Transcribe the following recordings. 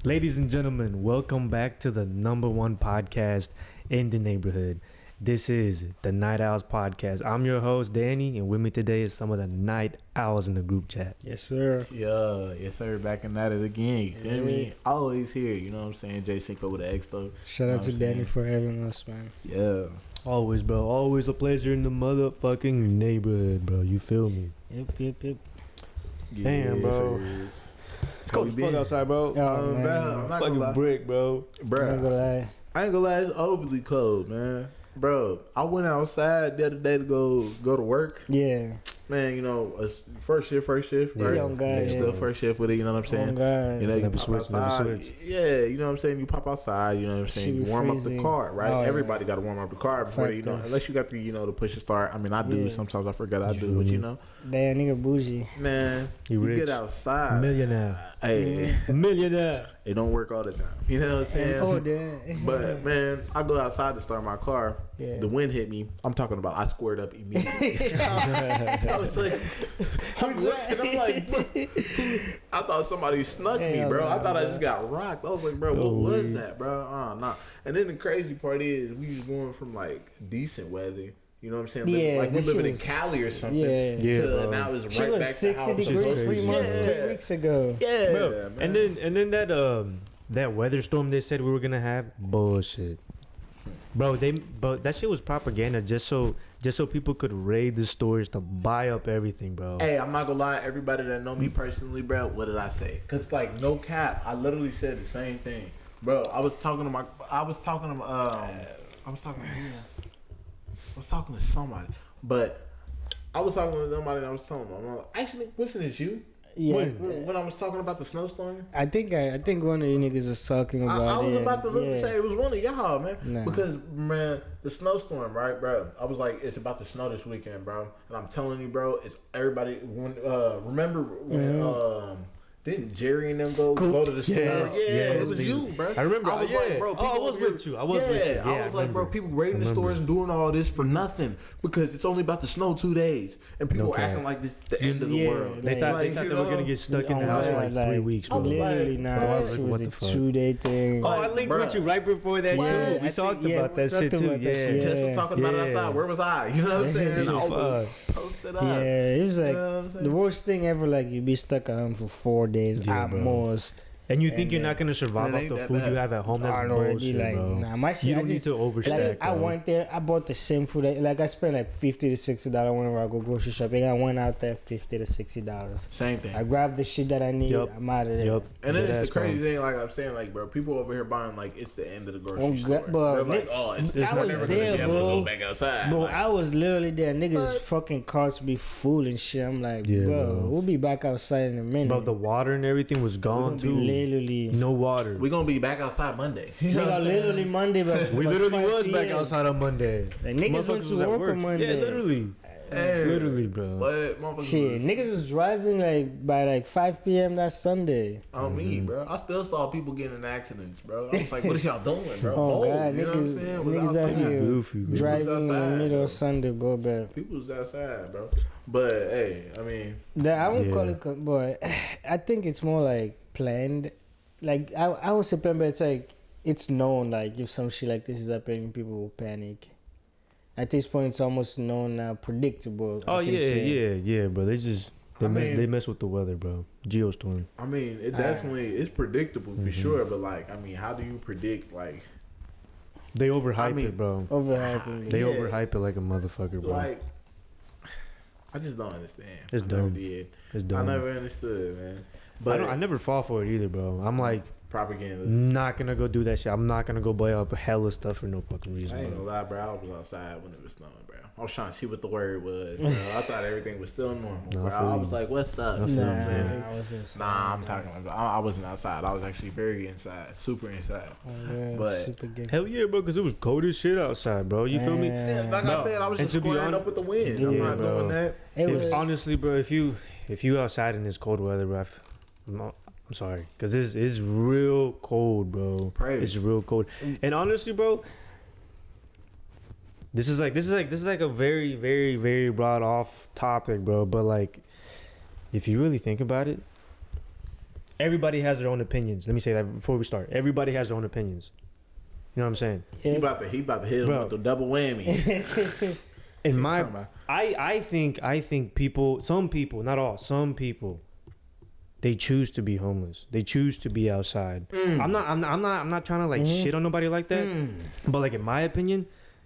Ladies and gentlemen, welcome back to the number one podcast in the neighborhood. This is the Night Owls Podcast. I'm your host, Danny, and with me today is some of the Night Owls in the group chat. Yes, sir. Yeah, yes, sir. Back and at it again. You feel me? Always here, you know what I'm saying? J Cinco with the X, though. Shout out to Danny for having us, man. Yeah. Always, bro. Always a pleasure in the motherfucking neighborhood, bro. You feel me? Yep. Damn, bro. Sir. It's cold as fuck outside, bro. Oh, man. Bro, I'm not gonna lie. Fucking brick, bro. I'm not gonna lie. I ain't gonna lie, it's overly cold, man. Bro, I went outside the other day to go to work. Yeah. Man, you know, first shift, right? Yeah, on God, yeah. Still first shift with it, you know what I'm saying? Oh, God. You know, you Never pop switch, never outside. switch. Yeah, you know what I'm saying? You pop outside, you know what I'm saying? Shit You be warm up the freezing. car, right? Oh, yeah. Everybody got to warm up the car before they, you know, Factors. unless you got the, you know, the push to start. I mean, I do. Yeah. Sometimes I forget I do, but you know, Damn, nigga bougie. man, You you rich. get outside. Millionaire. Hey, Millionaire. it don't work all the time. You know what I'm saying? Oh, damn. But man, I go outside to start my car. Yeah. The wind hit me. I'm talking about I squared up immediately. I was like, I'm looking. I'm like, what? I thought somebody snuck me, Hell bro. I nah, thought I bro. just got rocked. I was like, bro, what Oh, was yeah. that, bro? Nah. And then the crazy part is we was going from like decent weather. You know what I'm saying? Yeah, Like we this shit living in was- Cali or something. Yeah. Yeah, To bro. now it's She right was back to 60 how it was degrees supposed to 3 be. months, Yeah. 3 weeks ago. Yeah, Bro, man. and then that weather storm they said we were gonna have, bullshit. Bro, but that shit was propaganda just so people could raid the stores to buy up everything, bro. Hey, I'm not gonna lie. Everybody that know me personally, bro, what did I say? Cause like no cap, I literally said the same thing, bro. I was talking to somebody, but I was talking to somebody and I was telling them, I'm like, actually, wasn't it you? Yeah. When I was talking about the snowstorm? I think one of you niggas was talking about I was it. about to look and Yeah. say it was one of y'all, man. Nah. Because, man, the snowstorm, right, bro? I was like, it's about to snow this weekend, bro. And I'm telling you, bro, it's everybody. Remember when didn't Jerry and them go to the store? Yes, Yeah, yes, it was they- you, bro. I remember, I was yeah. like, bro, Oh, people I was over here- with you. I was with you. Yeah, I was like, bro, remember. people raiding the Remember. stores and doing all this for nothing because it's only about to snow 2 days, and people No cap. acting like this the end of the Yeah, world. They thought Like, they you were know? gonna get stuck in the house for like 3 weeks, I bro. was like, Literally, bro, nah. I That was shit like, was what a the fuck? 2-day thing. Oh, I linked Bruh. with you right before that What? too. We I talked see- yeah, about that we shit talked too. about that Yeah. shit. Just was talking about it Yeah. outside. Where was I? You know what I'm saying? I was Fuck. posted up. Yeah, it was like You know what I'm saying? the worst thing ever. Like you be stuck at home for 4 days Yeah, at bro. most. And you think And you're then- not gonna survive it off ain't the that food bad. you have at home? That's Already, bullshit, like, bro. nah, my shit. You I don't need just- to overstack, Like, I bro. went there. I bought the same food. Like I spent like $50 to $60 whenever I go grocery shopping. I went out there $50 to $60. Same thing. I grabbed the shit that I need. Yup. I'm out of there. Yup. And then Dead it's ass, the crazy bro. thing, like I'm saying, like, bro, people over here buying like it's the end of the grocery Oh, store. God, bro, They're like, Nick, oh, it's I we're was never there, gonna be able to bro. go back outside. Bro, Like, I was literally there. Niggas What? fucking cars be full and shit. I'm like, Yeah, bro, bro. we'll be back outside in a minute. Bro, the water and everything was gone be too. literally. No water. we gonna be back outside Monday. You know what Nigga, I'm saying? literally Monday, but We but literally 5 was back PM. outside on Monday. Like, niggas went Motherfuckers to was at work on Monday. Yeah, literally. Hey, Literally, bro. What motherfuckers? Shit, niggas was driving like by like 5 p.m. that Sunday. On me, bro. I still saw people getting in accidents, bro. I was like, what are y'all doing, bro? Oh, Bold, God, you know what I'm niggas- saying? Was niggas out outside. here Goofy, bro. driving in the outside, middle bro. of Sunday, bro. People was outside, bro. But hey, I mean, I won't Yeah. call it, but I think it's more like planned. Like I would say, but it's like it's known. Like if some shit like this is happening, people will panic. At this point, it's almost known now, predictable. Oh I can say. yeah, bro. They mess with the weather, bro. Geostorm. I mean, it definitely is predictable for sure. But like, I mean, how do you predict like? They overhype I mean, it, bro. Overhyping. They Yeah. overhype it like a motherfucker, bro. Like, I just don't understand. It's I never dumb. did. It's I dumb. never understood, man. I But never fall for it either, bro. I'm like propaganda. not gonna go do that shit. I'm not gonna go buy up hella stuff for no fucking I reason, ain't gonna bro. lie, bro. I was outside when it was snowing, bro. I was trying to see what the word was, bro. I thought everything was still normal, No, I bro. feel I you. was like, "What's up?" I You feel know what I'm you, saying? I was just Nah, I'm talking about. I wasn't outside. I was actually very inside, super inside. But- super gay. Hell yeah, bro, because it was cold as shit outside, bro. You feel me? Yeah, like Bro, I said, I was and just to be squaring hon- up with the wind. I'm Yeah, not bro. doing that. It If, was honestly, bro, if you outside in this cold weather, bro, I'm sorry, because it's real cold, bro. Praise. It's real cold. And honestly, bro, this is like a very, very, very broad off topic, bro. But like, if you really think about it, everybody has their own opinions. Let me say that before we start. Everybody has their own opinions. You know what I'm saying? He about to hit him with the double whammy. In my, I think people, some people, not all, some people, they choose to be homeless. They choose to be outside. I'm not trying to like shit on nobody like that. But like in my opinion,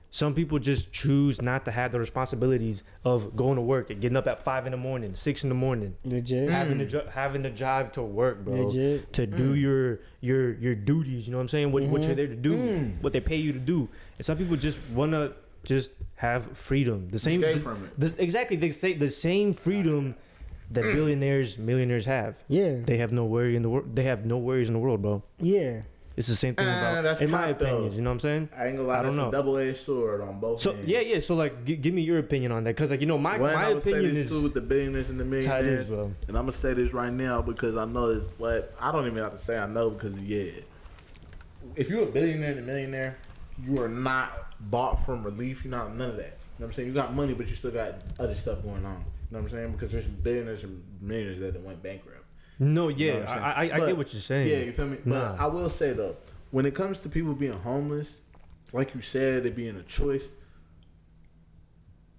some people just choose not to have the responsibilities of going to work and getting up at 5 a.m, 6 a.m, Legit. having to drive to work, bro, Legit. to do your duties. You know what I'm saying? What you're there to do, what they pay you to do. And some people just wanna just have freedom. The same, escape from it. Exactly. They say the same freedom that billionaires, millionaires have. Yeah. They have no worry in the world. They have no worries in the world, bro. Yeah. It's the same thing about, that's in my cop, though. opinions. You know what I'm saying? I ain't gonna lie, I don't that's know. a double-edged sword on both So ends. yeah. So like, give me your opinion on that, because like, you know, my I would opinion say this is too with the billionaires and the that's how it millionaires, is, bro. and I'm gonna say this right now because I know it's what I don't even have to say. I know because if you're a billionaire and a millionaire, you are not bought from relief. You're not none of that. You know what I'm saying? You got money, but you still got other stuff going on. You know what I'm saying? Because there's billionaires and millionaires that went bankrupt. No, You know yeah, what I'm I saying? get what you're saying. Yeah, you feel me? Nah. But I will say though, when it comes to people being homeless, like you said, it being a choice,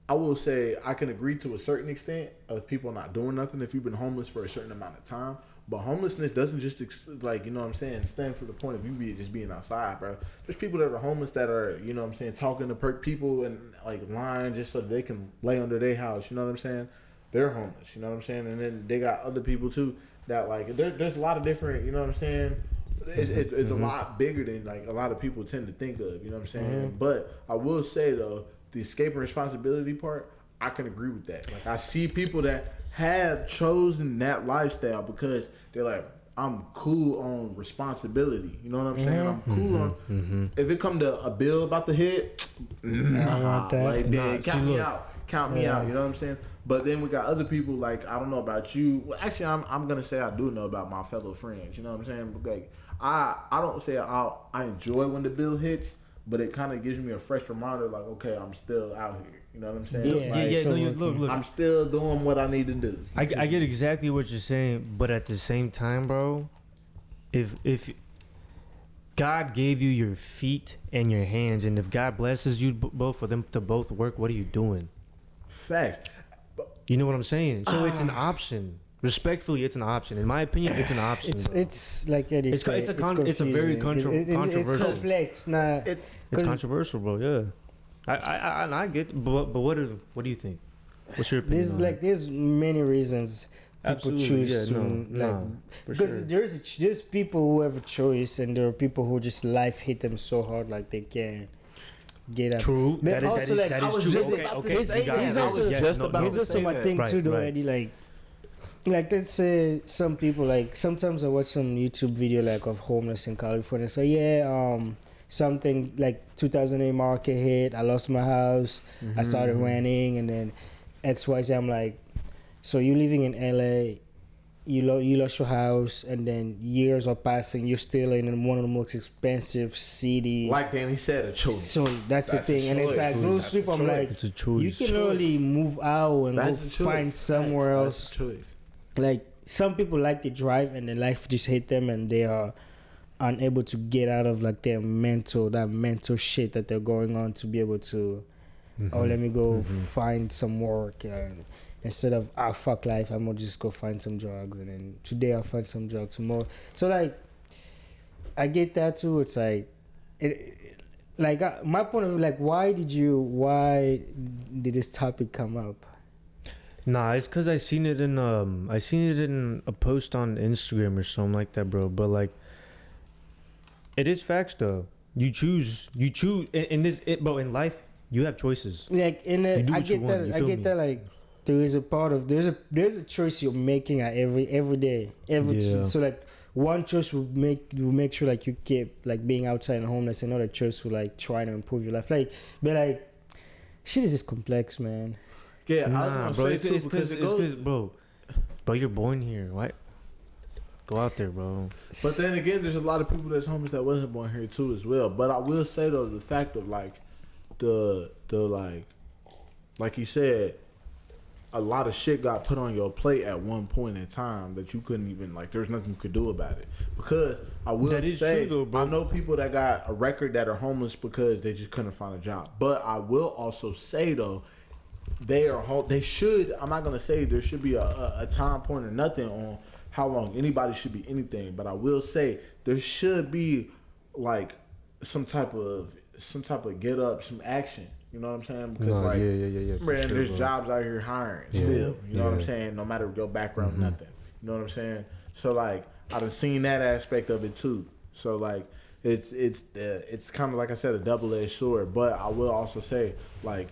I will say I can agree to a certain extent of people not doing nothing if you've been homeless for a certain amount of time. But homelessness doesn't just like, you know what I'm saying, stand for the point of you just being outside, bro. There's people that are homeless that are, you know what I'm saying, talking to people and like lying just so they can lay under their house. You know what I'm saying? They're homeless. You know what I'm saying? And then they got other people too that like there's a lot of different. You know what I'm saying? It's a lot bigger than like a lot of people tend to think of. You know what I'm saying? But I will say though, the escape and responsibility part, I can agree with that. Like I see people that have chosen that lifestyle because they're like, I'm cool on responsibility. You know what I'm saying? I'm cool on if it come to a bill about to hit, nah, like then count me out. Count me out. You know what I'm saying? But then we got other people like, I don't know about you. Well, actually, I'm gonna say I do know about my fellow friends. You know what I'm saying? But like I don't say I enjoy when the bill hits, but it kind of gives me a fresh reminder. Like, okay, I'm still out here. You know what I'm saying? Yeah, So look. I'm still doing what I need to do. I get exactly what you're saying, but at the same time, bro, if God gave you your feet and your hands, and if God blesses you both for them to both work, what are you doing? Facts. You know what I'm saying? So it's an option. Respectfully, it's an option. In my opinion, it's an option. It's like Eddie said, it's a very controversial. It's complex. Nah, it's controversial, bro. Yeah, I get. But what do you think? What's your opinion? There's many reasons people Absolutely, choose yeah, to because there's people who have a choice, and there are people who just life hit them so hard like they can't get up. True. But also like I was just about to say that. He's I was also just about he's to also say my that. thing too, though, Right. Eddie. Like let's say some people, like sometimes I watch some YouTube video like of homeless in California. So something like 2008 market hit. I lost my house. I started renting, and then XYZ. I'm like, so you living in LA, you lost your house, and then years are passing. You're still in one of the most expensive cities. Like Danny said, a choice. So that's the thing, and it's like those people. I'm like, it's a choice. you can only move out and go find somewhere else. That's a choice. Like some people like to drive, and then life just hit them, and they are unable to get out of like their mental shit that they're going on to be able to. Oh, let me go find some work, and instead of fuck life, I'm gonna just go find some drugs, and then today I'll find some drugs tomorrow. So like, I get that too. It's like, my point of view, like, why did this topic come up? Nah, it's because I seen it in a post on Instagram or something like that, bro. But like, it is facts though. You choose in life you have choices. Like I get that. Like there's a choice you're making at every day. So like one choice will make sure like you keep like being outside and homeless. Another choice will like trying to improve your life. Like, but like, shit is just complex, man. Yeah, nah, I was bro. gonna say It's too because it goes. bro, you're born here. What? Go out there, bro. But then again, there's a lot of people that's homeless that wasn't born here too as well. But I will say though, the fact of like the like you said, a lot of shit got put on your plate at one point in time that you couldn't even like. There's nothing you could do about it. Because I will say, true, though, bro. I know people that got a record that are homeless because they just couldn't find a job. But I will also say though, they should. I'm not gonna say there should be a time point or nothing on how long anybody should be anything. But I will say there should be like some type of get up, some action. You know what I'm saying? Because yeah. Man, sure, there's bro. jobs out here hiring still. You know what I'm saying? No matter your background, nothing. You know what I'm saying? So like, I done seen that aspect of it too. So like, it's kind of like I said, a double-edged sword. But I will also say, like,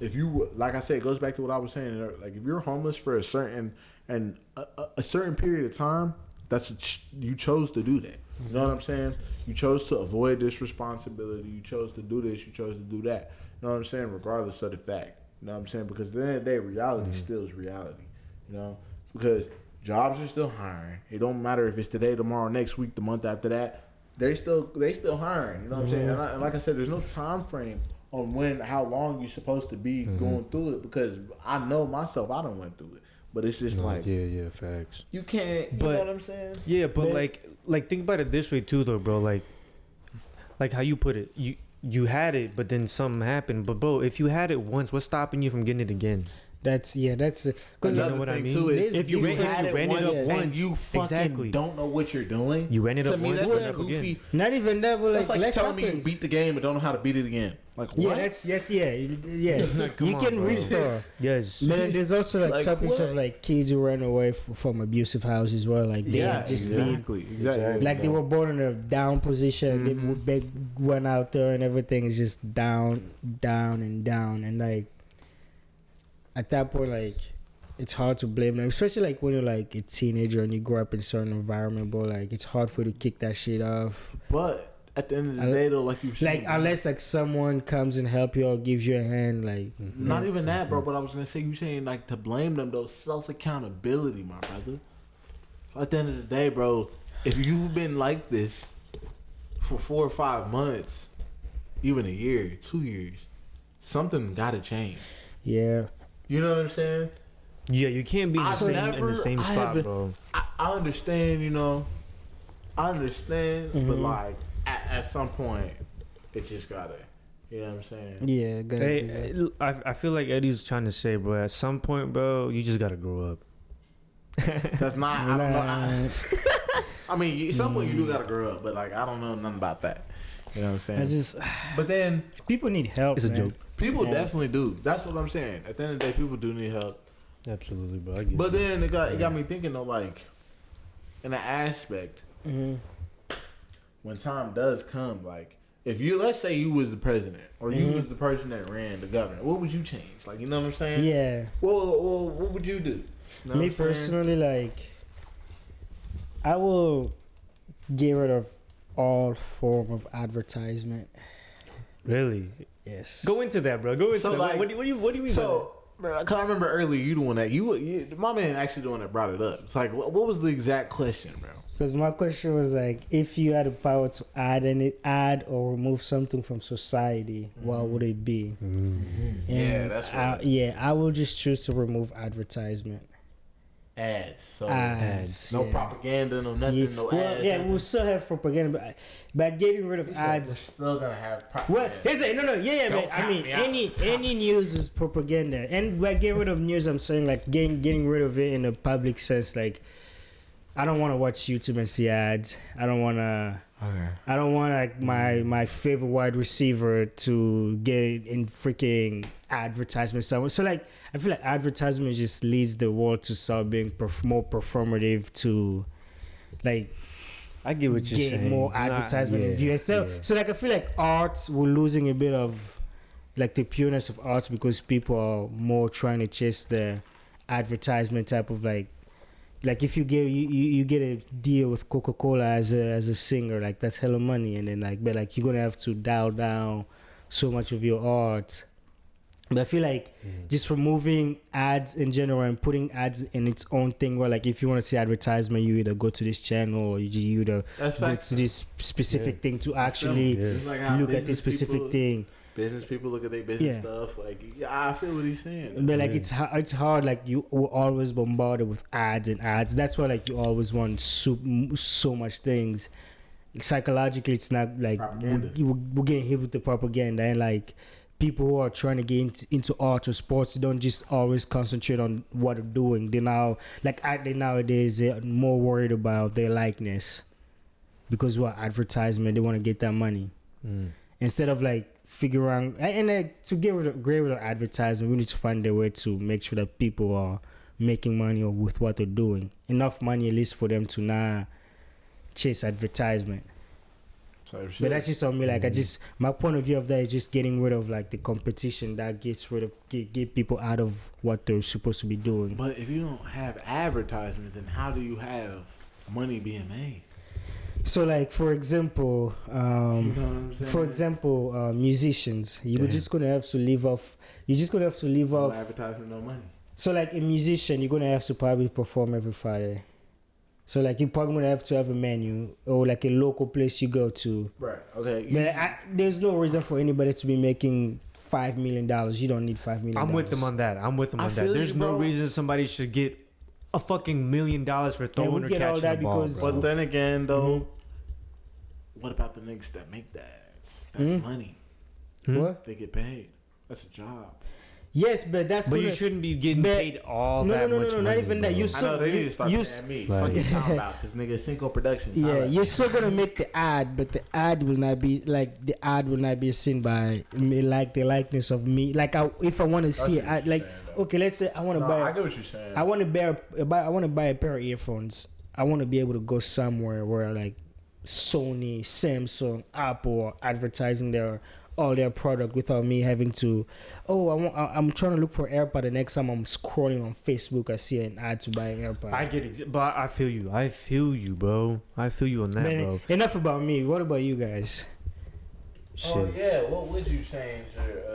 if you, like I said, it goes back to what I was saying. Like, if you're homeless for a certain period of time, you chose to do that. You know what I'm saying? You chose to avoid this responsibility. You chose to do this. You chose to do that. You know what I'm saying? Regardless of the fact. You know what I'm saying? Because at the end of the day, reality still is reality. You know? Because jobs are still hiring. It don't matter if it's today, tomorrow, next week, the month after that. They still hiring. You know what I'm saying? And like I said, there's no time frame on how long you're supposed to be going through it. Because I know myself, I done went through it. But it's just yeah, facts. you can't. You know what I'm saying? Yeah, but like think about it this way too, though, bro. Like how you put it, you had it, but then something happened. But bro, if you had it once, what's stopping you from getting it again? That's because You know what I mean? Too is If you ran it up once, and you fucking don't know what you're doing, you ran it to up me, once, that's you a never goofy. again. not even that, but That's like less telling me you happens. beat the game and don't know how to beat it again. Like what? Yeah. Come You on, can bro. restore. Yes. But then there's also like topics what? of like kids who ran away from abusive houses where like they Yeah, just exactly. like they were born in a down position. They went out there and everything is just down, and like at that point, like it's hard to blame them, especially like when you're like a teenager and you grow up in a certain environment. But like it's hard for you to kick that shit off. But at the end of the day, though, like you said, Like unless like someone comes and help you or gives you a hand, like not even that, bro. But I was gonna say, you saying like to blame them, though, self accountability, my brother. So at the end of the day, bro, if you've been like this for 4 or 5 months, even a year, 2 years, something gotta change. yeah. You know what I'm saying? Yeah, you can't be in the same spot, haven't- bro. I understand, you know. I understand, but like at some point, it just gotta. You know what I'm saying? Yeah, good. Hey, I feel like Eddie's trying to say, bro. At some point, bro, you just gotta grow up. That's not. I don't know. I mean, at some point you do gotta grow up, but like I don't know nothing about that. You know what I'm saying? I just But then people need help. It's a man. joke. people definitely do. That's what I'm saying. At the end of the day, people do need help. Absolutely, bro. I get But you. then it got me thinking though, like in an aspect, when time does come, like if you, let's say you was the president or you was the person that ran the government, what would you change? Like, you know what I'm saying? Yeah. Well, what would you do? You know Me what I'm saying? personally, like, I will get rid of all form of advertisement. Really? Yes. Go into that, bro. Go into So, that. like, What do you mean by that? So, cause I remember earlier you the one that you my man actually the one that brought it up. It's like, what was the exact question, bro? Because my question was like, if you had the power to add or remove something from society, what would it be? And Yeah, that's right. I will just choose to remove advertisement. Ads. So Ads. no yeah. propaganda, no nothing, Yeah. no Well, ads. yeah, nothing. we'll still have propaganda, but by getting rid of We're ads. still gonna have Well, propaganda. here's it. No, yeah, Don't man. I count mean, me out. any news is propaganda, and by getting rid of news, I'm saying like getting rid of it in a public sense. Like, I don't want to watch YouTube and see ads. I don't want to. Okay. I don't want like my favorite wide receiver to get in freaking advertisement somewhere. So like, I feel like advertisement just leads the world to start being more performative to, like, I get what you're get saying. more advertisement and viewers. So like I feel like arts we're losing a bit of like the pureness of arts because people are more trying to chase the advertisement type of like if you get you get a deal with Coca-Cola as a singer, like that's hella money, and then like but like you're gonna have to dial down so much of your art But I feel like just removing ads in general and putting ads in its own thing, where like if you want to see advertisement, you either go to this channel or you either go to this specific thing to actually look at this specific thing. Business people look at their business stuff. Like, I feel what he's saying. But like it's hard. Like you were always bombarded with ads and ads. That's why like you always want so much things. Psychologically, it's not like we're getting hit with the propaganda, and like people who are trying to get into art or sports don't just always concentrate on what they're doing. They now nowadays they're more worried about their likeness because what advertisement, they want to get that money instead of like figuring and like to get rid of advertisement. We need to find a way to make sure that people are making money with what they're doing, enough money at least for them to not chase advertisement. But that's just on me. Like my point of view of that is just getting rid of like the competition that gets rid of get people out of what they're supposed to be doing. But if you don't have advertisement, then how do you have money being made? So like for example, you know what I'm saying? Musicians, you're just gonna have to live off. You're just gonna have to live off advertisement, no money. So like a musician, you're gonna have to probably perform every Friday. So like you're probably gonna have to have a menu or like a local place you go to. Right. Okay. But there's no reason for anybody to be making $5 million. You don't need $5 million. I'm with them on that. There's no reason somebody should get a fucking $1 million for throwing or catching the ball. But then again, though, what about the niggas that make that? That's money. What? They get paid. That's a job. Yes, but that's. But you shouldn't be getting paid all that much money. No, not even that. I know they need to start paying me. Fuck you talking about? Because nigga, Cinco Productions. Yeah, you're still gonna make the ad, but the ad will not be like the ad will not be seen by me, like the likeness of me. Like if I want to see it, like okay, let's say I want to buy. I get what you're saying. I want to buy a pair of earphones. I want to be able to go somewhere where like Sony, Samsung, Apple are advertising all their product without me having to. I'm trying to look for AirPod. The next time I'm scrolling on Facebook, I see an ad to buy an AirPod. I get it, but I feel you, bro. I feel you on that, bro. Enough about me. What about you guys? Shit. Oh yeah, what would you change?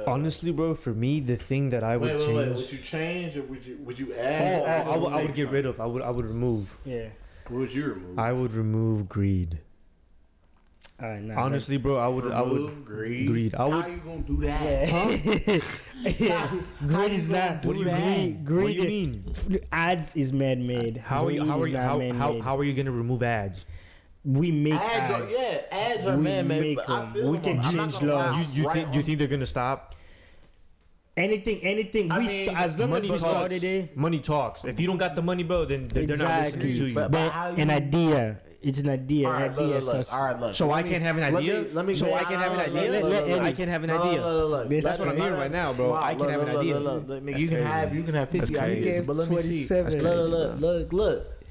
Honestly, bro, for me, the thing that I would change. Would you change or would you add? I would get rid of. I would remove. Yeah. What would you remove? I would remove greed. Honestly, bro, I would greed. How you gonna do that? Huh? Greed is not. What do you mean? What do you mean? Ads is man-made. How are you gonna remove ads? We make ads. Ads are man-made. We can change laws. You think they're gonna stop? Anything. As long as we started it. Money talks. If you don't got the money, bro, then they're not listening to you. But an idea. It's an idea. All right, look. So I can't have an idea. I can't have an idea. I can't have an idea. That's what I'm hearing right now, bro. I can have an idea. You can have 50 ideas, but let me see.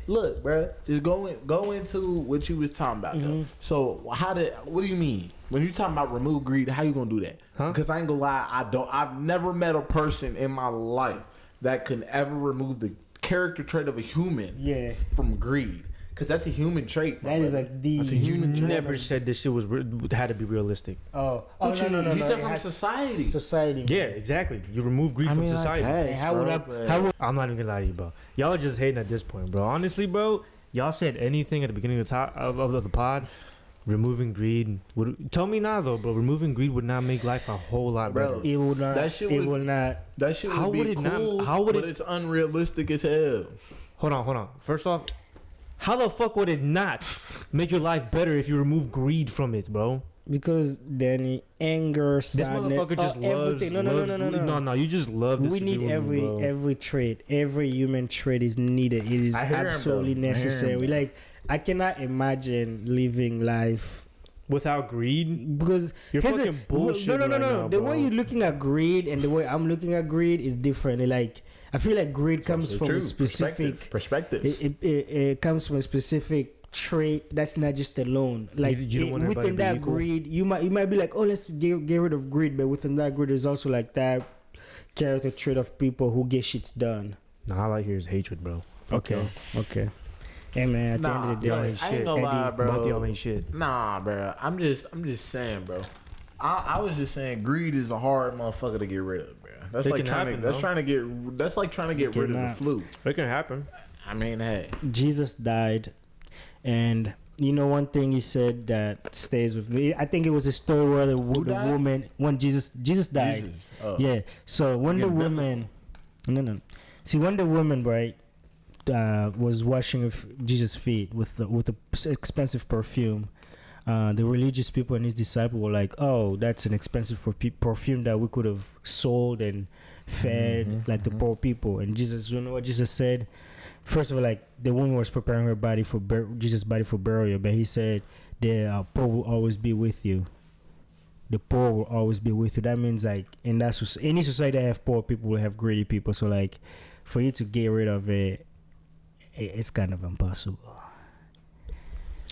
Look, bro. Just go into what you was talking about. Though. So what do you mean when you talking about remove greed? How you gonna do that? Because I ain't gonna lie, I've never met a person in my life that can ever remove the character trait of a human from greed. Because that's a human trait. That is like that's a human trait. Never said this shit had to be realistic. No. He said from society. Society. Yeah, exactly. You remove greed from society. I'm not even gonna lie to you, bro. Y'all are just hating at this point, bro. Honestly, bro, y'all said anything at the beginning of the pod. Removing greed tell me now though, bro. Removing greed would not make life a whole lot better. It would not. That shit would not. That shit would be cool. But it's unrealistic as hell. Hold on. First off, how the fuck would it not make your life better if you remove greed from it, bro? Because Danny, anger, sadness, this motherfucker just loves. No. No. You just love this. We need every trait. Every human trait is needed. It is absolutely necessary. Like I cannot imagine living life without greed, because you're fucking bullshit. No. The way you're looking at greed and the way I'm looking at greed is different. Like I feel like greed comes from a specific perspective. It comes from a specific trait that's not just alone. Like you don't want within that greed, you might be like, oh, let's get rid of greed, but within that greed, there's also like that character trait of people who get shits done. Nah, all I hear is hatred, bro. Okay. Hey man, at the end of the day, I ain't gonna lie, bro. Both y'all ain't shit. Nah, bro. I'm just saying, bro. I was just saying, greed is a hard motherfucker to get rid of, bro. That's It like can trying happen, to. That's though. trying to get. That's like trying to get rid of the cannot. flu. It can happen. I mean, hey. Jesus died, and you know one thing he said that stays with me. I think it was a story where the died? woman when Jesus died. Jesus. Oh. Yeah. So when the Getting woman, no. See, when the woman, right, was washing Jesus' feet with the expensive perfume, the religious people and his disciples were like, "Oh, that's an expensive perfume that we could have sold and fed like the poor people." And Jesus, you know what Jesus said? First of all, like the woman was preparing her body for Jesus' body for burial, but he said, "The poor will always be with you. The poor will always be with you." That means like in that any society that have poor people will have greedy people. So like, for you to get rid of it, it's kind of impossible.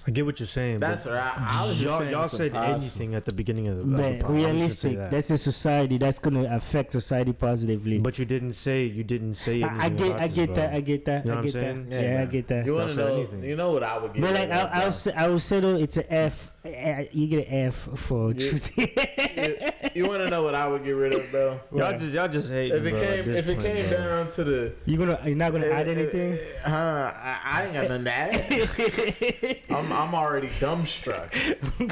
I get what you're saying. That's but right. I was just saying y'all it's said impossible. anything at the beginning of the But podcast. I'm just gonna say realistic, that. that's a society that's gonna affect society positively. But you didn't say anything. I get about this, bro. that. I get that. You know I what I'm get saying? that. Yeah, I man. get that. You want Don't to say know? anything. You know what I would get? But rid like of, I would say though, it's an F. You get an F for You- choosing. You want to know what I would get rid of, bro? Y'all just hate. If it came down to the, You're not gonna add anything. I ain't got nothing to add. I'm already dumbstruck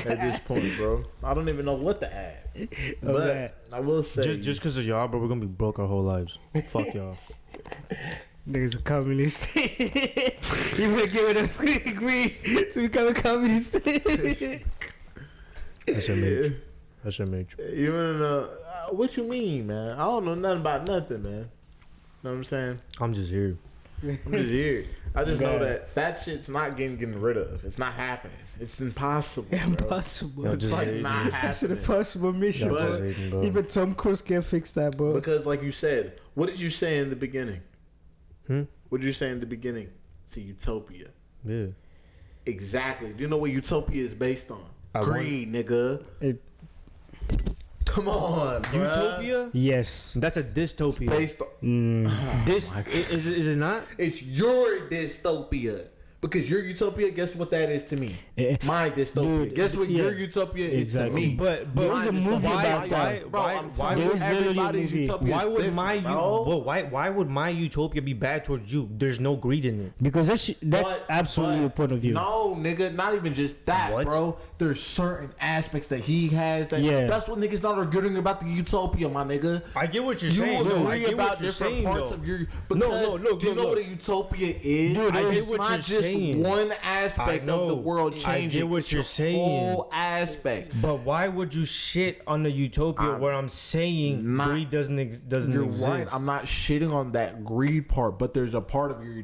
at this point, bro. I don't even know what to add. But Okay. I will say, just because of y'all, bro, we're gonna be broke our whole lives. Fuck y'all. There's a communist. You wanna get rid of greed to become a communist? That's your major. That's your major. you want to know what you mean, man? I don't know nothing about nothing, man. Know what I'm saying? I'm just here. I'm just here. I just know Okay. that shit's not getting rid of. It's not happening. It's impossible. Bro. Impossible. Y'all It's just like hating. not That's an happening. impossible mission. Y'all But- just Bro. hating, bro. Even Tom Cruise can't fix that, bro. Because, like you said, what did you say in the beginning? Hmm? What did you say in the beginning? It's a utopia. Yeah. Exactly. Do you know what utopia is based on? I want- Greed, nigga. It- Come on, bruh. Utopia? Yes. That's a It's dystopia. based on. This my God. is it not? It's your dystopia. Because your utopia, guess what that is to me? Eh, My dystopia. dude, Guess what yeah. your utopia Exactly. is to me. But There's a Mine is movie the- about that. Bro, Why- I'm why telling you, There's literally a everybody's movie. utopia Why is would my different, bro. well, why would my utopia be bad towards you? There's no greed in it. Because that's But- absolutely but your point of view. No, nigga, not even just that, What? bro. There's certain aspects that he has that. Yeah. That's what niggas not arguing about the utopia, my nigga. I get what you're You saying. will though. I agree get about what you're different saying, parts though. of your. No, Because look, do you know look. what a utopia is? Dude, I it's get what not you're just saying. one aspect I of know. the world I changing. get what It's you're your saying. Whole aspect. But why would you shit on the utopia I'm where I'm saying not- greed doesn't You're exist? right. I'm not shitting on that greed part, but there's a part of your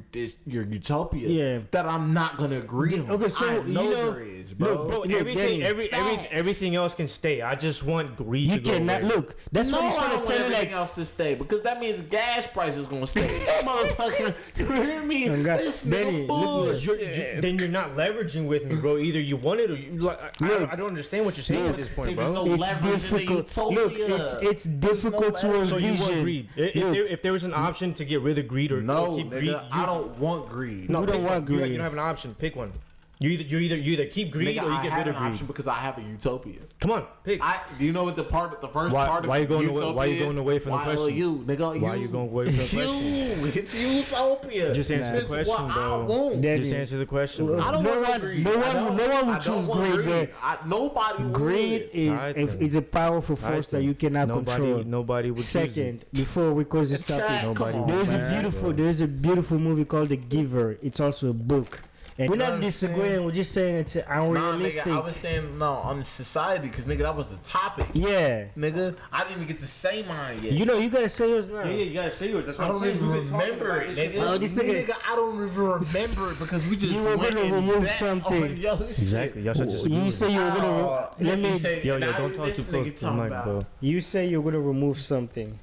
utopia Yeah. that I'm not gonna agree on. Okay, so, I you know know- there is, bro. Look, bro, Look, everything, Danny. everything else can stay. I just want greed You to go cannot away. look. That's No, what he's I trying don't to want tell you. everything Like, else to stay because that means gas prices gonna stay. Motherfucker, you hear me? Oh, God. This Benny, nigga look, bullshit. Then you're not leveraging with me, bro. Either you want it or you like. I don't understand what you're saying at this See, point, there's bro. no it's leverage in the difficult. Look, utopia. it's difficult to leverage. So you want envision. greed? Look, If there was an option to get rid of greed or No, keep nigga, greed, I don't want greed. No, We don't pick want one. You greed. don't have an option. Pick one. You either keep greed Nigga, or you I get have rid an of greed. option because I have a utopia. Come on, pick. Do you know what the first Why- part of why you going away- utopia why you is? going away from the Why question? You, nigga, Why you going away from the It's question? It's utopia. Just answer This the is question, what bro. I want. Danny. Just answer the question, bro. I don't No want one- greed. no I one- don't- no one would I don't choose want greed, Nobody would. greed is Alright then. it's a powerful force that you cannot control. Nobody would choose Second, before we close this topic, Nobody would there's choose it, there's a beautiful movie called The Giver. It's also a book. And we're You know not what I'm disagreeing. saying? We're just saying it's Nah, unrealistic. nigga, I was saying no on society because nigga, that was the topic. Yeah. Nigga, I didn't even get to say mine yet. You know, you gotta say yours now. you gotta say yours. That's I don't even remember it, nigga. Oh, this nigga- I don't even remember it because we just You were went gonna in remove depth something. on your shit. Exactly. Y'all should just. You say you were gonna. Let me. Yo, don't talk too close to the mic, bro. You say you're gonna remove something.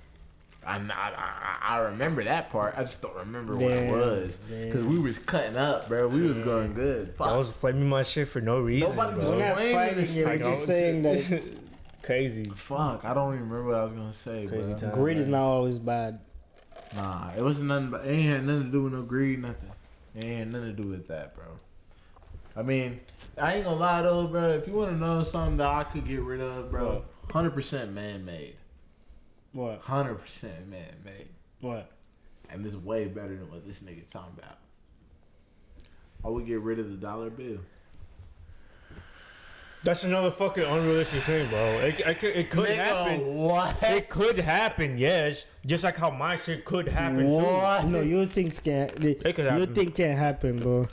I remember that part. I just don't remember what it Damn, was because we was cutting up, bro. We was going good. I was flaming my shit for no reason. Nobody was bro. We're not Blame fighting this you. We're nigga. just saying that Crazy. Fuck, I don't even remember what I was gonna say, Crazy bro. time. greed is not always bad. Nah, it wasn't nothing. But it ain't had nothing to do with no greed, nothing. It ain't had nothing to do with that, bro. I mean, I ain't gonna lie though, bro. If you want to know something that I could get rid of, bro, 100% man-made. What? 100% man-made. What? And this is way better than what this nigga talking about. I would get rid of the dollar bill. That's another fucking unrealistic thing, bro. It could Nigga, happen. what? It could happen, yes. Just like how my shit could happen What? No, you think It could happen. You think can't happen, bro.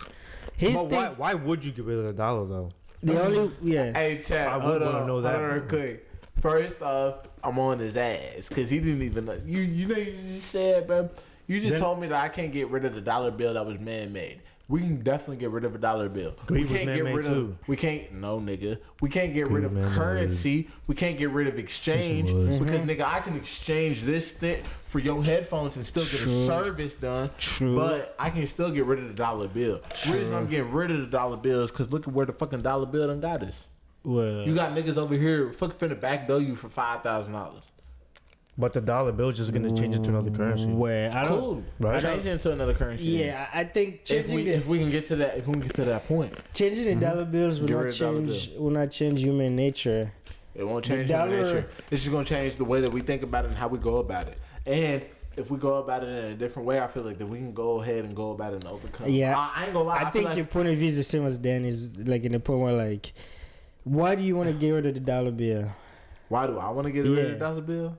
His But thing, why would you get rid of the dollar though? the only Hey, Chad, I hold would wanna on. know that. Hold on real quick. First off, I'm on his ass because he didn't even know. You know you just said, bro. You just Then- told me that I can't get rid of the dollar bill that was man-made. We can definitely get rid of a dollar bill. Greed We was can't get man-made rid too. of. We can't. No, nigga. We can't get rid Greed of was man-made. currency. We can't get rid of exchange was. because nigga, I can exchange this thing for your headphones and still get a service done. True. But I can still get rid of the dollar bill. The reason I'm getting rid of the dollar bill is because look at where the fucking dollar bill done got us. well, You got niggas over here fucking finna backdoor you for $5,000. But the dollar bill is just gonna change it to another currency. where I don't. Cool. Right. Change it into another currency. Yeah, I think If we can get to that point, changing the dollar bills will Get not rid of dollar change human nature. it won't The change human dollar- nature. It's just gonna change the way that we think about it and how we go about it. And if we go about it in a different way, I feel like that we can go ahead and go about it and overcome. Yeah. I ain't gonna lie. I feel think like your point of view is the same as Danny's. Like in the point where like, why do you want to get rid of the dollar bill? why do I want to get rid of Yeah. the dollar bill?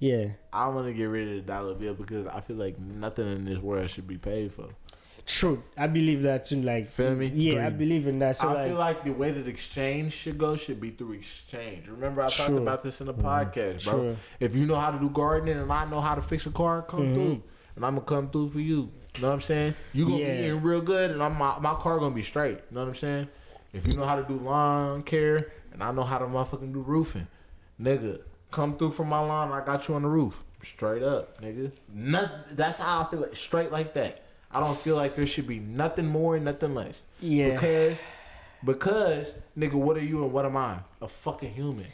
Yeah, I want to get rid of the dollar bill because I feel like nothing in this world should be paid for. true. I believe that too. Like, Feel me? Yeah, I believe in that. So I like, feel like the way that exchange should go should be through exchange. Remember, I talked True. about this in the podcast, bro. True. If you know how to do gardening and I know how to fix a car, come through, and I'm gonna come through for you. You know what I'm saying? You gonna Yeah. be eating real good, and my car gonna be straight. You know what I'm saying? If you know how to do lawn care, and I know how to motherfucking do roofing, nigga, come through for my lawn. I got you on the roof, straight up, nigga. That's how I feel. Like, straight like that. I don't feel like there should be nothing more and nothing less. Yeah. Because, nigga, what are you and what am I? A fucking human.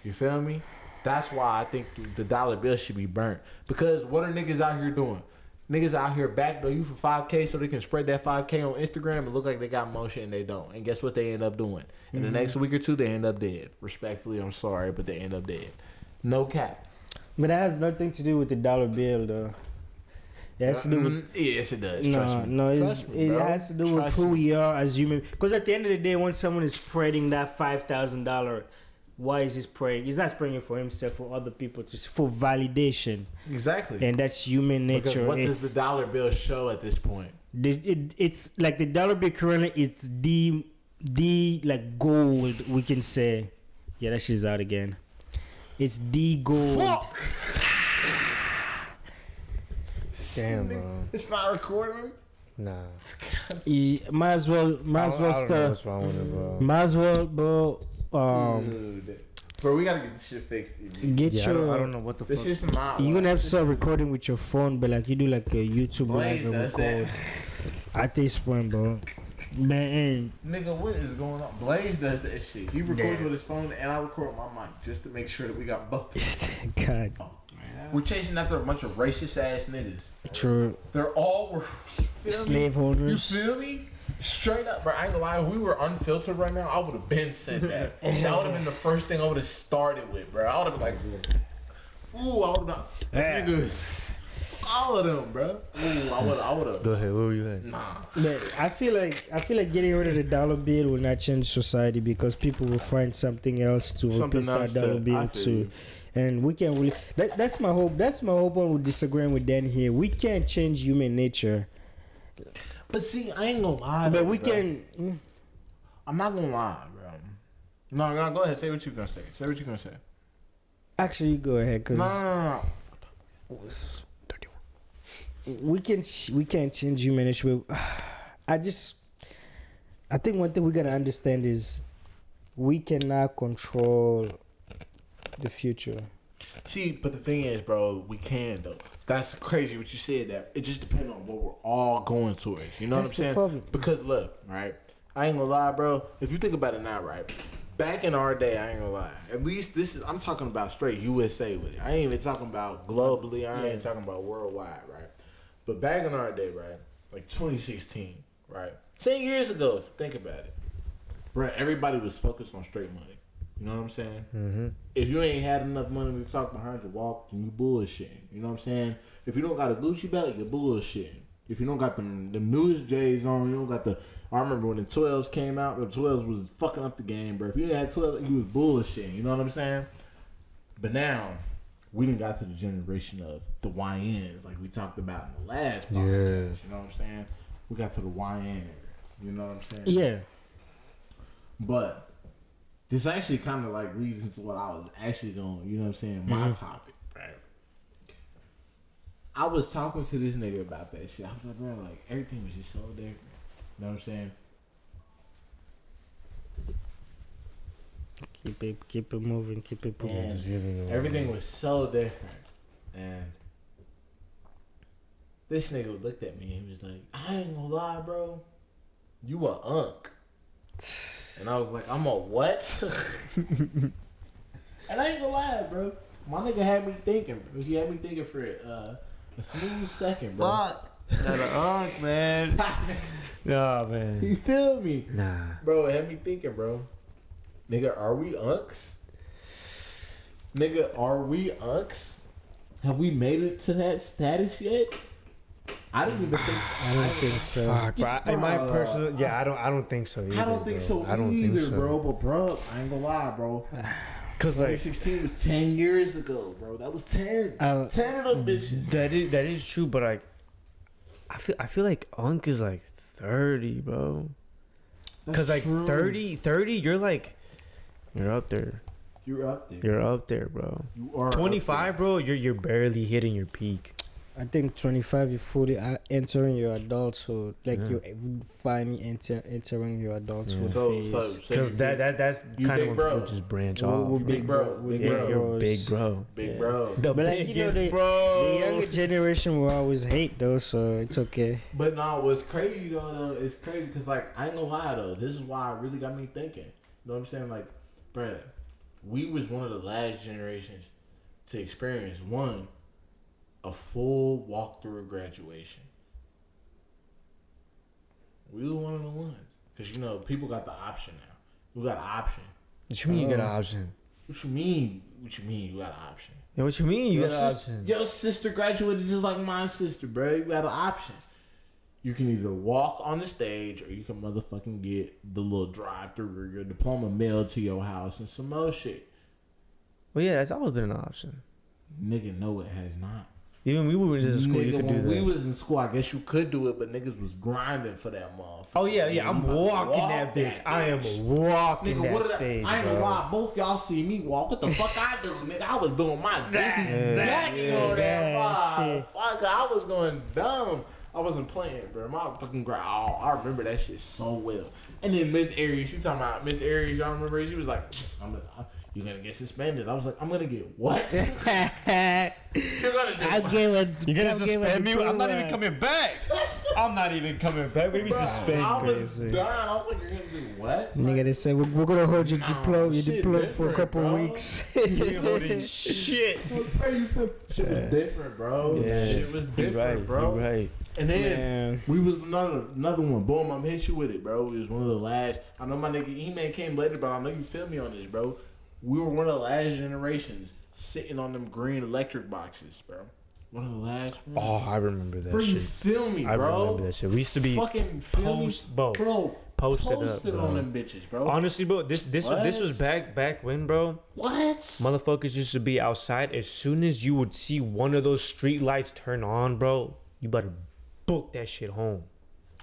You feel me? That's why I think the dollar bill should be burnt. Because what are niggas out here doing? Niggas out here backdoor you for 5K so they can spread that 5K on Instagram and look like they got motion and they don't. And guess what they end up doing? In the next week or two, they end up dead. Respectfully, I'm sorry, but they end up dead. No cap. but that has nothing to do with the dollar bill, though. It has to do with Yes, it does. Trust me. Trust me, it bro. has to do with Trust who me. we are as human. Because at the end of the day, when someone is spreading that $5,000, why is he spraying? He's not spraying it for himself, for other people, just for validation, Exactly. and that's human Because nature. what does the dollar bill show at this point? It's like the dollar bill currently. It's the like gold we can say. Yeah, that shit's out again. It's the gold. Fuck! Damn, bro. It's not recording. Nah. Might as well I don't know start. what's wrong with it, bro. Might as well, bro. Dude. Bro, we gotta get this shit fixed. Get Yeah, your. I don't know what the This fuck. is not. You're gonna have to start recording with your phone, but like you do like a YouTube Blaze live and does that. record. At this point, bro. Man, Nigga, what is going on? Blaze does that shit. He records Yeah. with his phone and I record with my mic just to make sure that we got both. God, We're chasing after a bunch of racist ass niggas. true. They're all you feel Slave me? You holders. feel me? Straight up, bro. I ain't gonna lie. If we were unfiltered right now, I would have been said that. That would have been the first thing I would have started with, bro. I would have been like, ooh, I would have Yeah. niggas. All of them, bro. Ooh, I would have. Go ahead. What were you saying? Nah. But I feel like getting rid of the dollar bill will not change society because people will find something else to Something replace else that dollar to- I bill feel to. you. And we can't really. That's my hope. That's my hope when we're disagreeing with Dan here. We can't change human nature, But see, I ain't gonna lie. but though, we bro. can. I'm not gonna lie, bro. No, go ahead. Say what you gonna say. Say what you gonna say. Actually, you go ahead, cause No. we can't change human nature. But I think one thing we gotta understand is we cannot control the future. See, but the thing is, bro, we can though. That's crazy what you said. That it just depends on what we're all going towards. You know That's what the I'm saying? problem. Because look, right? I ain't gonna lie, bro. If you think about it now, right? Back in our day, I ain't gonna lie. At least I'm talking about straight USA with it. I ain't even talking about globally. I ain't talking about worldwide, right? But back in our day, right? Like 2016, right? 10 years ago, if you think about it. Bro, everybody was focused on straight money. You know what I'm saying? Mm-hmm. If you ain't had enough money to talk behind your walk, then you bullshitting. You know what I'm saying? If you don't got a Gucci belt, you're bullshitting. If you don't got them newest J's on, you don't got the... I remember when the 12s came out, the 12s was fucking up the game, bro. If you didn't have 12, you was bullshitting. You know what I'm saying? But now, we done got to the generation of the YNs, like we talked about in the last podcast. You know what I'm saying? We got to the YN era. You know what I'm saying? Yeah. But... this actually kind of like leads into what I was actually going, you know what I'm saying, my topic, right? I was talking to this nigga about that shit. I was like, bro, like, everything was just so different. You know what I'm saying? Keep it moving, keep it moving. And everything was so different. And this nigga looked at me and he was like, I ain't gonna lie, bro. You a unk. And I was like, I'm a what? And I ain't gonna lie, bro. My nigga had me thinking. He had me thinking for a smooth second, bro. Fuck. Not an unk, man. Nah, man. You feel me? Nah. Bro, it had me thinking, bro. Nigga, are we unks? Nigga, are we unks? Have we made it to that status yet? I didn't even think. I don't think so. Fuck, but in my personal, I don't think so either. I don't think so I don't either, think so. bro. But bro, I ain't gonna lie, bro. Cause like 2016 was 10 years ago, bro. That was 10. 10 of them bitches. that is true, but like I feel like unk is like 30, bro. Cause like true. 30, you're like you're up there. You're up there. You're up there, bro. You are 25, bro. You're barely hitting your peak. I think 25, you're fully entering your adulthood. Like Yeah. you're finally entering your adulthood Yeah. So phase. Cause that's you kind big of bro. when people just branch We're off. big bro. Big Yeah, bro. you're big bro. Big Yeah. bro. The But like, biggest the bro. younger generation will always hate though, so it's okay. But no, what's crazy though, it's crazy because like I ain't gonna lie though, this is why it really got me thinking. You know what I'm saying? Like, bruh, we was one of the last generations to experience a full walk-through graduation. We were one of the ones because you know people got the option now. We got an option. What you mean you got an option? What you mean? What you mean you got an option? Yeah, what you mean you Your got an sis- option? Your sister graduated just like my sister, bro. You got an option. You can either walk on the stage or you can motherfucking get the little drive-through or your diploma mailed to your house and some more shit. Well, yeah, that's always been an option. Nigga, no, it has not. Even we were just in school, you Nigga, could do when that. we was in school, I guess you could do it, but niggas was grinding for that motherfucker. Oh yeah, I'm You about to walking walk that bitch. I am bitch. walking Nigga, what that did stage, I ain't gonna bro. lie, both y'all see me walk. What the fuck I do, nigga? I was doing my dizzy Yeah, jacking yeah, on that yeah, vibe. Fuck, I was going dumb. I wasn't playing, bro. My fucking growl. I remember that shit so well. And then Miss Aries, she talking about Miss Aries. Y'all remember? She was like, "You're gonna get suspended." I was like, "I'm gonna get what?" You're gonna do what? You're gonna suspend me? I'm not even coming back. I'm not even coming back. What do you mean Bro, suspend? I was crazy. done. I was like, "You're gonna do what?" Nigga, they said we're gonna hold your Nah, shit diploma for a different, couple bro. weeks. You holding shit. Shit was different, bro. Yeah, Shit was different, you're right, bro. You're right. And then Man. we was another one. Boom, I'm hit you with it, bro. It was one of the last. I know my nigga E-Man came later, but I know you feel me on this, bro. We were one of the last generations sitting on them green electric boxes, bro. One of the last ones. Oh, I remember that bro, you shit. feel me, bro? I remember that shit. We used to be fucking feel me? bro. Posted up, Posted bro. on them bitches, bro. Honestly, bro, this was back when, bro. What? Motherfuckers used to be outside. As soon as you would see one of those street lights turn on, bro, you better book that shit home.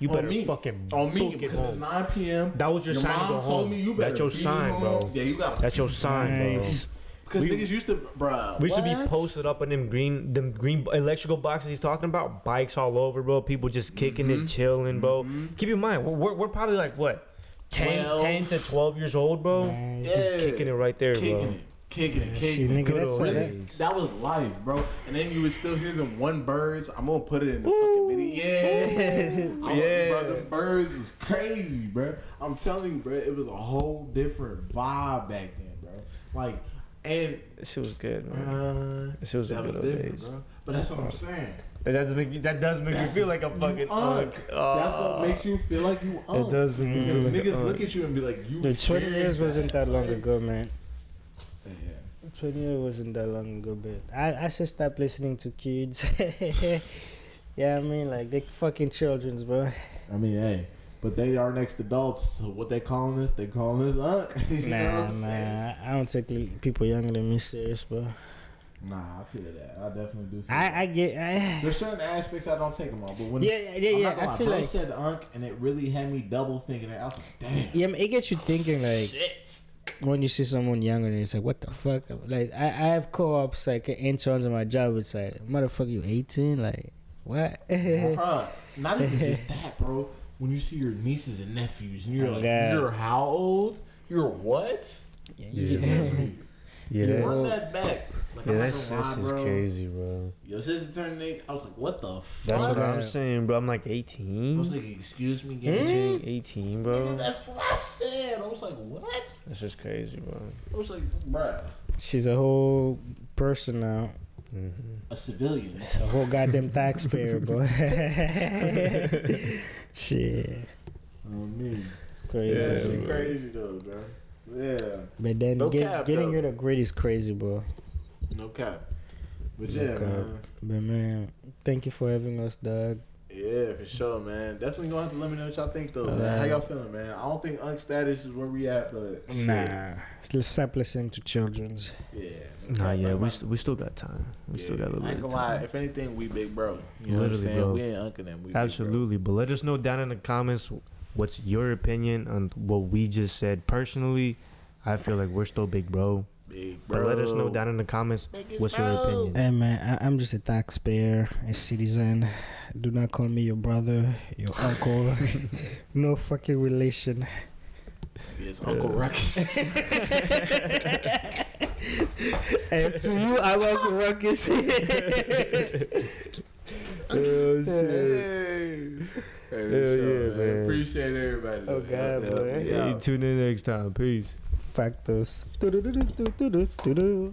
You better fucking on me book it because it's home. 9 p.m. That was your sign to mom go told home. me you better That's your be sign, home. bro. Yeah, you got. That's your sign, Nice. Because we- niggas used to, bro. We should be posted up in them green electrical boxes he's talking about. Bikes all over, bro. People just kicking it, chilling, bro. Keep in mind, we're probably like what, 10 to 12 years old, bro. Nice. Just kicking it right there, bro. Kicking it. Shit, nigga, Good that's old like Really, days. that was life, bro. And then you would still hear them one birds. I'm gonna put it in the fucking video. Yeah, Yeah. bro. The birds was crazy, bro. I'm telling you, bro. It was a whole different vibe back then, bro. Like, and That shit was good, man. That shit was a that good was old different, days. bro. But that's what I'm saying. That does make you feel like a fucking unk. unk. That's what makes you feel like you unk. It does make you Because feel like niggas a look unk. at you and be like, you. The 20 years experienced wasn't that long right? ago, man. 20 years wasn't that long ago, but I should stop listening to kids. Yeah, I mean, like, they fucking children's, bro. I mean, hey, but they are next adults. So what they calling this? They calling this unk. You know what I'm saying? I don't take people younger than me serious, bro. Nah, I feel that. I definitely do. I get. There's certain aspects I don't take them on, but when Yeah. I feel bro like said unk, and it really had me double thinking. I was like, damn. yeah, it gets you thinking like Shit. when you see someone younger and it's like, what the fuck? Like I have co-ops like interns in my job. It's like, motherfucker, you 18? Like what? Bruh, not even just that, bro. When you see your nieces and nephews, and you're like, God. you're how old? You're what? Yeah, Run that back. Like, I'm not that's gonna lie, just bro. crazy, bro. Your sister turned 8. I was like, what the fuck? That's what I'm Yeah. saying, bro. I'm like I 18. was like, excuse me, I'm gang. turning 18, bro. Nigga, that's what I said. I was like, what? That's just crazy, bro. I was like, bruh, She's a whole person now. a civilian. A whole goddamn taxpayer, bro. Shit, Oh, me. it's crazy. Yeah, Yeah, shit bro. crazy though, bro. Yeah, But then No cap, getting though. rid of grid is crazy, bro. no cap. But No yeah, cap. man. But man, thank you for having us, dog. Yeah, for sure, man. Definitely gonna have to let me know what y'all think, though, man. How y'all feeling, man? I don't think unk status is where we at, but shit. Nah, let's stop listening to children's. Yeah. Nah, yeah, man. we still got time. We still got a little I bit ain't of gonna lie. time. If anything, we big bro. You know Literally, what I'm saying? bro. We ain't unking them. We Absolutely, but let us know down in the comments what's your opinion on what we just said. Personally, I feel like we're still big bro. big bro. But let us know down in the comments Biggest what's your bro. opinion. Hey man, I'm just a taxpayer, a citizen. Do not call me your brother, your uncle. No fucking relation. It's Uncle Ruckus. Hey, to you, I'm Uncle Ruckus. Oh Hey, Hell sure, yeah, man. Appreciate everybody. Oh, man. God, Yeah, boy. we Hey, out. tune in next time. Peace. Factos. Do-do-do-do-do-do-do-do.